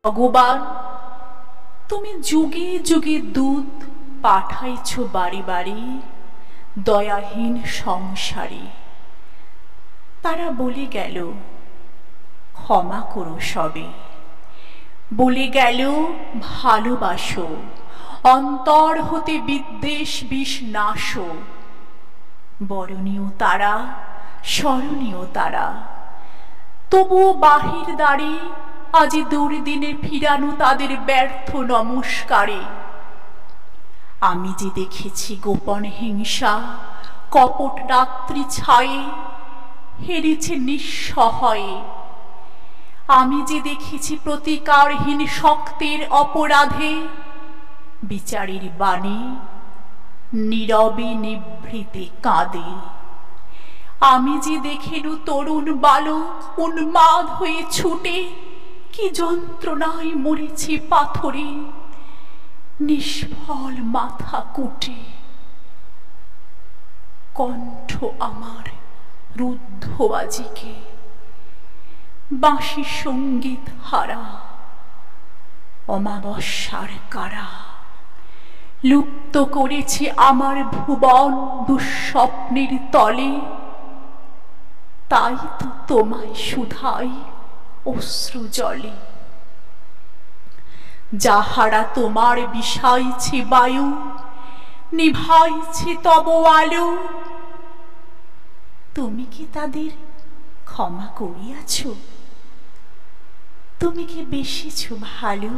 ভগবান, তুমি যুগে যুগে দূত পাঠাইছ বাড়ি বাড়ি দয়াহীন সংসারে। তারা বলে গেল ক্ষমা করো সবে, বলে গেল ভালোবাসো, অন্তর হতে বিদ্বেষ বিষ নাশো। বরণীয় তারা, স্মরণীয় তারা, তবুও বাহির দ্বারে আজি দুর্দিনে ফিরানো তাদের ব্যর্থ নমস্কারে। আমি যে দেখেছি গোপন হিংসা কপট রাত্রি ছায়ে হেরেছে নিঃসহায়ে। আমি যে দেখেছি প্রতিকারহীন শক্তের অপরাধে বিচারের বাণী নীরবে নিভৃতে কাঁদে। আমি যে দেখেনু তরুণ বালক উন্মাদ হয়ে ছুটে কি যন্ত্রণায় মরেছে পাথরে নিষ্ফল মাথা কুটে। কণ্ঠ আমার রুদ্ধ আজিকে বাঁশি সঙ্গীত হারা। অমাবস্যার কারা লুপ্ত করেছে আমার ভুবন দুঃস্বপ্নের তলে। তাই তো তোমায় শুধাই অশ্রু জলে। যাহারা তোমার বিষাইছে বায়ু নিভাইছে তব আলো, তুমি কি তাদের ক্ষমা করিয়াছ? তুমি কি বেসেছ ভালো?